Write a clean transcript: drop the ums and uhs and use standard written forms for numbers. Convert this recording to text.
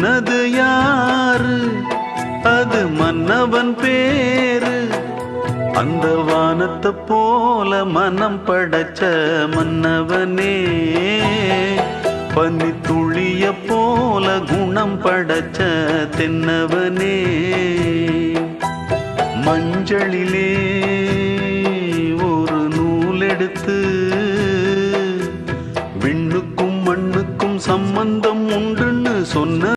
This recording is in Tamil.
சொன்னது யாரு? அது மன்னவன் பேரு. அந்த வானத்தை போல மனம் படைச்ச மன்னவனே, பனி துளிய போல குணம் படைச்ச தென்னவனே. மஞ்சளிலே ஒரு நூல் எடுத்து விண்ணுக்கும் மண்ணுக்கும் சம்பந்தம் உண்டுன்னு சொன்ன